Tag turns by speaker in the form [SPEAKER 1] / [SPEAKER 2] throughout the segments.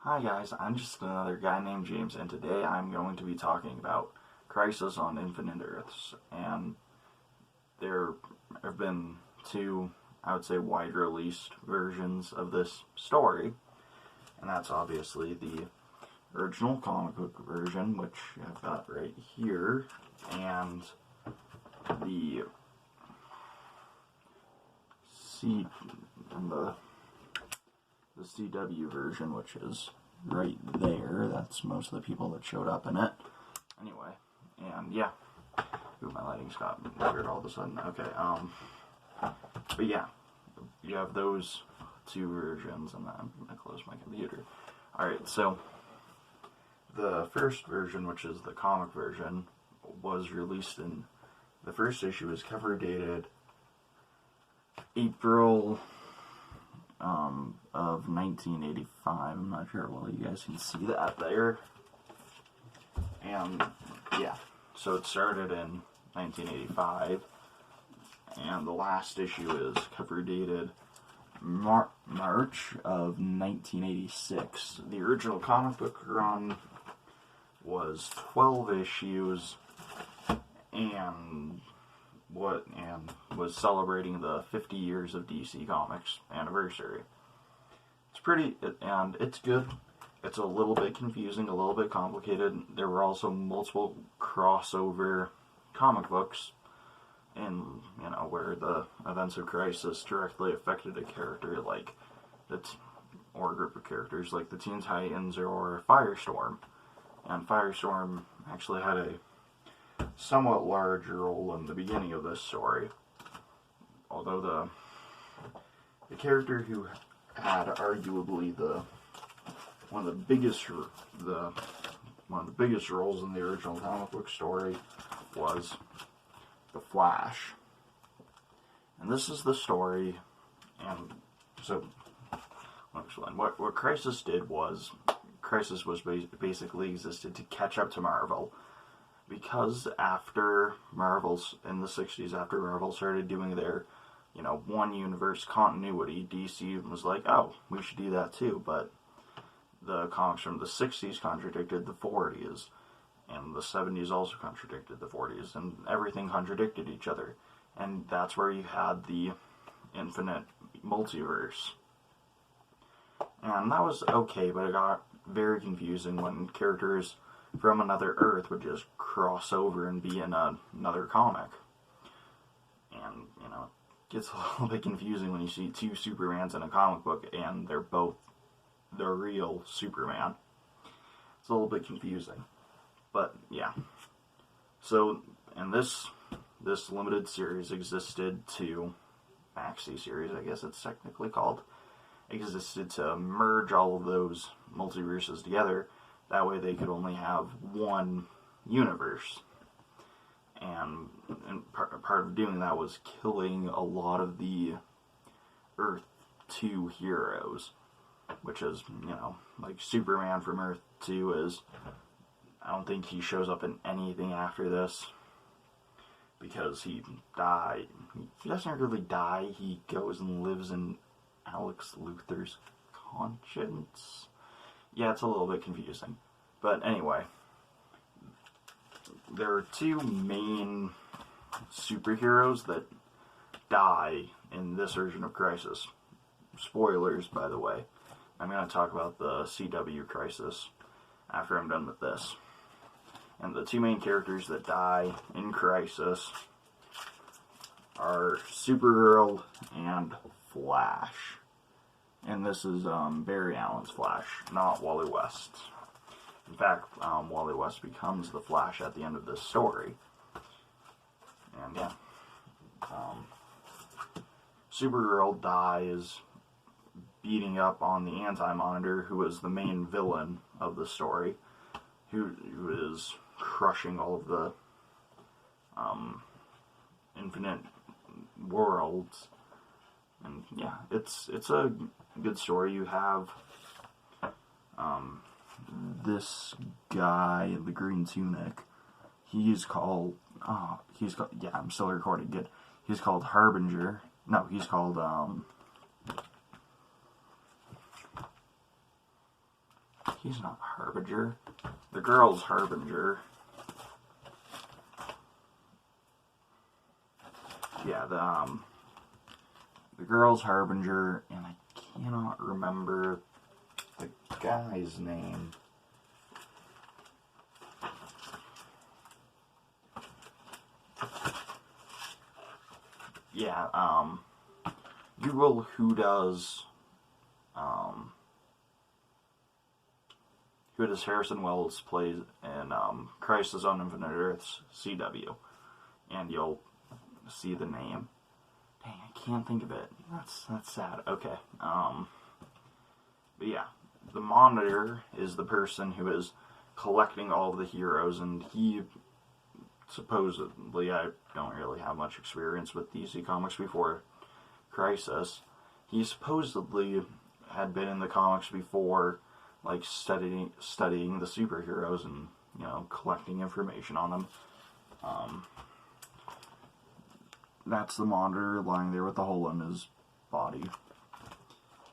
[SPEAKER 1] Hi guys, I'm just another guy named James, and today I'm going to be talking about Crisis on Infinite Earths. And there have been two, I would say, wide released versions of this story, and that's obviously the original comic book version, which I've got right here, and the C and the CW version, which is right there. That's most of the people that showed up in it. Anyway, and yeah. Ooh, my lighting's got weird all of a sudden. Okay, but yeah, you have those two versions, and then I'm gonna close my computer. Alright, so the first version, which is the comic version, was released in the first issue is cover dated April of 1985. I'm not sure whether you guys can see that there. And yeah, so it started in 1985, and the last issue is cover dated March of 1986. The original comic book run was 12 issues, and was celebrating the 50 years of DC Comics anniversary. And it's good. It's a little bit confusing, a little bit complicated. There were also multiple crossover comic books, and where the events of Crisis directly affected a character like or a group of characters like the Teen Titans or Firestorm. And Firestorm actually had a somewhat large role in the beginning of this story, although the character who had arguably one of the biggest roles in the original comic book story was the Flash. And this is the story, and so I'll explain. What Crisis did was basically existed to catch up to Marvel, because after Marvel's in the 60s, after Marvel started doing their one universe continuity, DC was like, oh, we should do that too. But the comics from the 60s contradicted the 40s, and the 70s also contradicted the 40s, and everything contradicted each other. And that's where you had the infinite multiverse. And that was okay, but it got very confusing when characters from another Earth would just cross over and be in another comic. And, it gets a little bit confusing when you see two Supermans in a comic book and they're both the real Superman. It's a little bit confusing. But, yeah. So, and this limited series existed to, Maxi series, I guess it's technically called, existed to merge all of those multiverses together. That way they could only have one universe. And part of doing that was killing a lot of the Earth 2 heroes. Which is, like Superman from Earth 2 is, I don't think he shows up in anything after this. Because he died. He doesn't really die, he goes and lives in Alex Luthor's conscience. Yeah, it's a little bit confusing. But anyway, there are two main superheroes that die in this version of Crisis. Spoilers, by the way. I'm going to talk about the CW Crisis after I'm done with this. And the two main characters that die in Crisis are Supergirl and Flash. And this is Barry Allen's Flash, not Wally West. In fact, Wally West becomes the Flash at the end of this story. And yeah. Supergirl dies beating up on the Anti-Monitor, who is the main villain of the story, who is crushing all of the infinite worlds. And yeah, it's a good story. You have this guy, the Green Tunic. He's called yeah, I'm still recording. Good. He's called Harbinger. No, he's called he's not Harbinger. The girl's Harbinger. Yeah, the girl's Harbinger, and I cannot remember the guy's name. Yeah, Google who does Harrison Wells plays in Crisis on Infinite Earths CW, and you'll see the name. Dang, I can't think of it. That's sad. Okay. But yeah, the Monitor is the person who is collecting all of the heroes, and he supposedly, I don't really have much experience with DC Comics before Crisis. He supposedly had been in the comics before, like studying the superheroes and, you know, collecting information on them. That's the Monitor lying there with the hole in his body.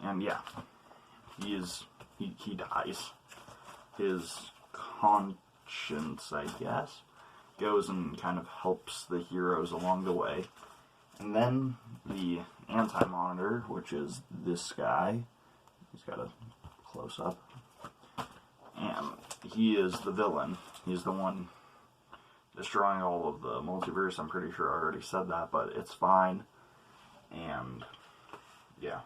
[SPEAKER 1] And yeah, he dies. His conscience, I guess, goes and kind of helps the heroes along the way. And then the Anti-Monitor, which is this guy, he's got a close-up, and he is the villain. He's the one destroying all of the multiverse. I'm pretty sure I already said that, but it's fine. And yeah.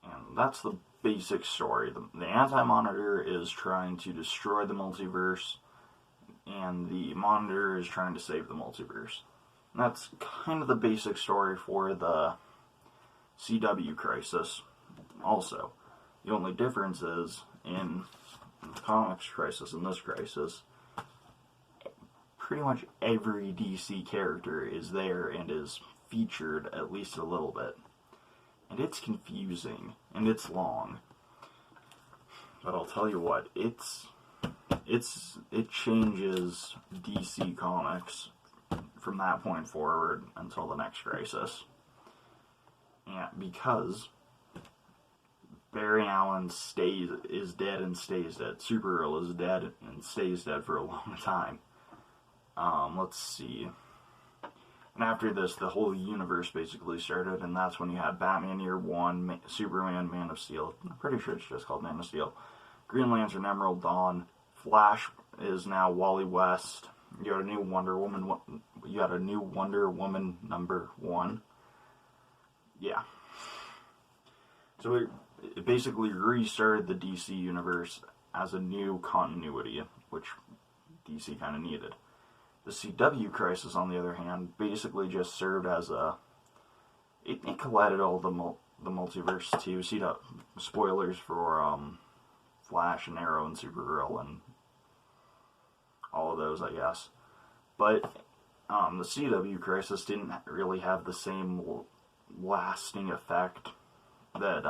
[SPEAKER 1] And that's the basic story. The Anti-Monitor is trying to destroy the multiverse, and the Monitor is trying to save the multiverse. And that's kind of the basic story for the CW Crisis also. The only difference is, in the comics Crisis and this Crisis, pretty much every DC character is there and is featured at least a little bit. And it's confusing, and it's long. But I'll tell you what, it changes DC Comics from that point forward until the next Crisis. And because Barry Allen is dead and stays dead. Supergirl is dead and stays dead for a long time. Let's see. And after this, the whole universe basically started, and that's when you had Batman Year One, Superman, Man of Steel. I'm pretty sure it's just called Man of Steel. Green Lantern, Emerald Dawn. Flash is now Wally West. You had a new Wonder Woman. You had a new Wonder Woman #1. Yeah. So it basically restarted the DC universe as a new continuity, which DC kind of needed. The CW Crisis, on the other hand, basically just served as a... It collided all the multiverse too. See the spoilers for Flash and Arrow and Supergirl and all of those, I guess. But the CW Crisis didn't really have the same lasting effect that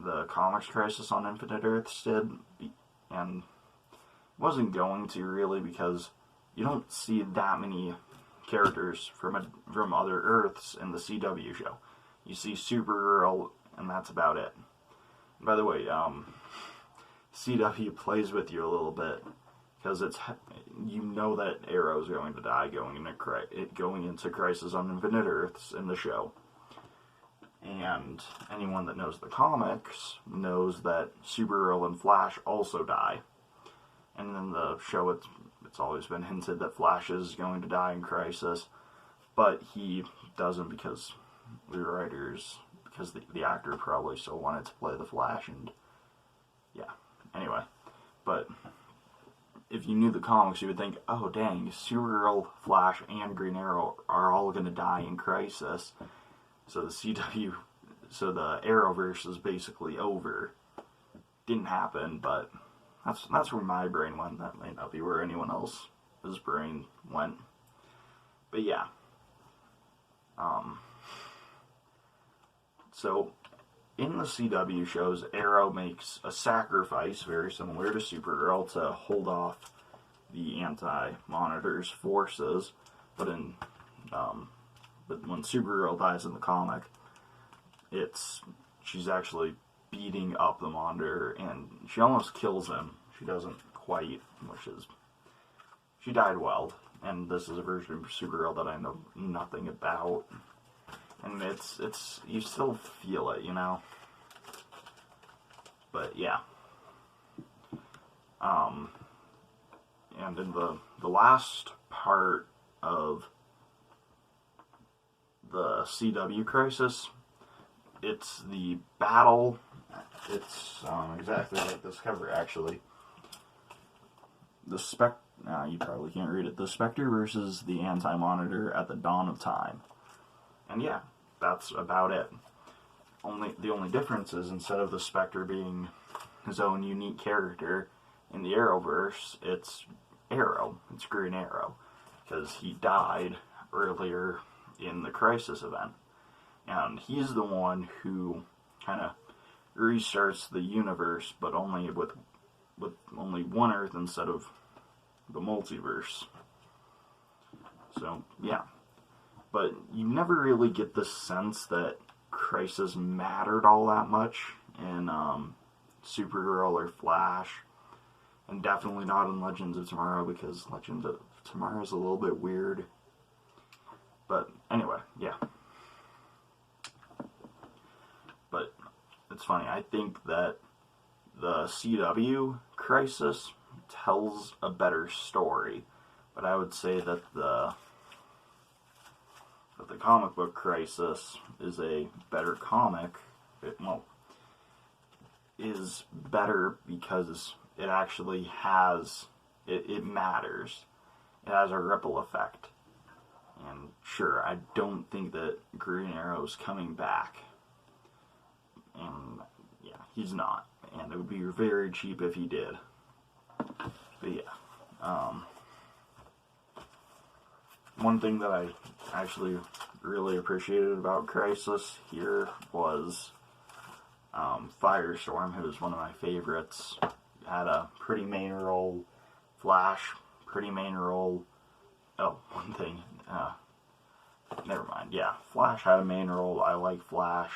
[SPEAKER 1] the Comics Crisis on Infinite Earths did, and wasn't going to really, because you don't see that many characters from other Earths in the CW show. You see Supergirl, and that's about it. And by the way, CW plays with you a little bit, because you know that Arrow's going to die going into Crisis on Infinite Earths in the show. And anyone that knows the comics knows that Supergirl and Flash also die. And in the show, it's always been hinted that Flash is going to die in Crisis, but he doesn't because the actor probably still wanted to play the Flash, and yeah. Anyway, but if you knew the comics, you would think, oh dang, Supergirl, Flash, and Green Arrow are all going to die in Crisis. So the Arrowverse is basically over. Didn't happen, but that's where my brain went. That may not be where anyone else's brain went. But yeah. So in the CW shows, Arrow makes a sacrifice very similar to Supergirl to hold off the Anti-Monitor's forces, but when Supergirl dies in the comic, it's she's actually beating up the Monitor, and she almost kills him. She doesn't quite, which is, she died well, and this is a version of Supergirl that I know nothing about, and it's you still feel it, you know. But yeah, and in the last part of the CW Crisis, it's the battle. It's exactly like this cover, actually. You probably can't read it. The Spectre versus the Anti-Monitor at the dawn of time. And yeah, that's about it. The only difference is, instead of the Spectre being his own unique character in the Arrowverse, it's Arrow. It's Green Arrow. Because he died earlier in the Crisis event. And he's the one who kind of restarts the universe, but only with only one Earth instead of the multiverse. So, yeah. But you never really get the sense that Crisis mattered all that much in Supergirl or Flash. And definitely not in Legends of Tomorrow, because Legends of Tomorrow is a little bit weird. But anyway, yeah. But it's funny, I think that the CW Crisis tells a better story, but I would say that the comic book Crisis is a better comic. Is better because it actually has, it matters. It has a ripple effect. And sure, I don't think that Green Arrow's coming back. And yeah, he's not. And it would be very cheap if he did. But yeah. One thing that I actually really appreciated about Crisis here was Firestorm, who was one of my favorites. Had a pretty main role. Flash, pretty main role. Oh, one thing. Never mind. Yeah, Flash had a main role. I like Flash.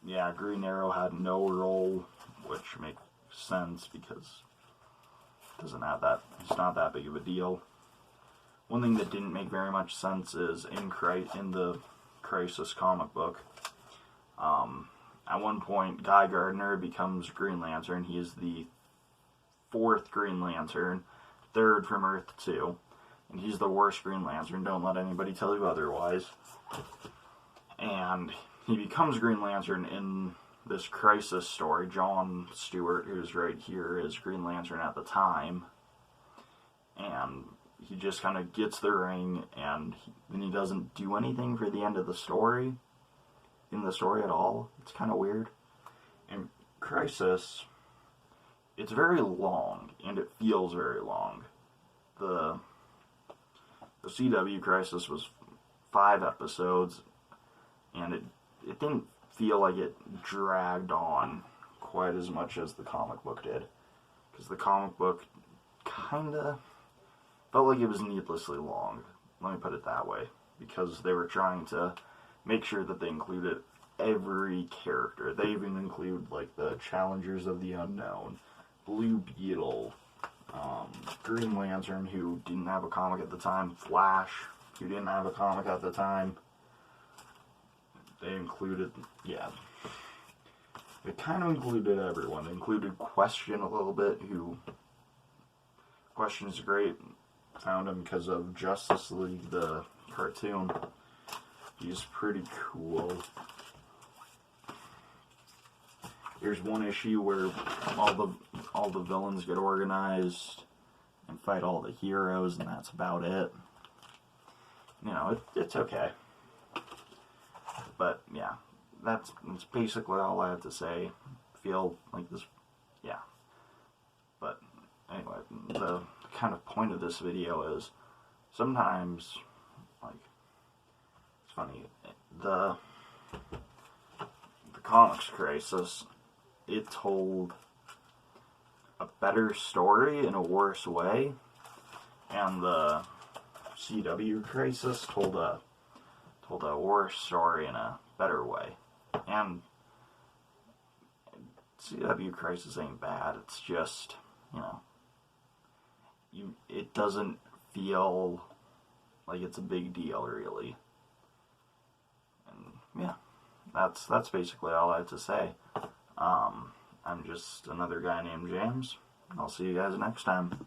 [SPEAKER 1] Yeah, Green Arrow had no role, which makes sense because it doesn't have that. It's not that big of a deal. One thing that didn't make very much sense is in the Crisis comic book. At one point, Guy Gardner becomes Green Lantern. He is the 4th Green Lantern, 3rd from Earth 2. And he's the worst Green Lantern. Don't let anybody tell you otherwise. And he becomes Green Lantern in this Crisis story. John Stewart, who's right here, is Green Lantern at the time. And he just kind of gets the ring, and then he doesn't do anything for the end of the story. In the story at all. It's kind of weird. And Crisis, it's very long, and it feels very long. The CW Crisis was 5 episodes, and it didn't feel like it dragged on quite as much as the comic book did. Because the comic book kinda felt like it was needlessly long. Let me put it that way. Because they were trying to make sure that they included every character. They even include, like, the Challengers of the Unknown, Blue Beetle, Green Lantern, who didn't have a comic at the time, Flash, who didn't have a comic at the time. They included, yeah. They kind of included everyone. They included Question a little bit, who, Question's great. Found him because of Justice League, the cartoon. He's pretty cool. There's one issue where all the villains get organized and fight all the heroes, and that's about it. You know, it's okay. But yeah, that's basically all I have to say. Feel like this, yeah. But anyway, the kind of point of this video is sometimes, like, it's funny, the Comics Crisis, it told a better story in a worse way, and the CW Crisis told a worse story in a better way. And CW Crisis ain't bad. It's just, it doesn't feel like it's a big deal, really. And yeah, that's basically all I have to say. I'm just another guy named James. I'll see you guys next time.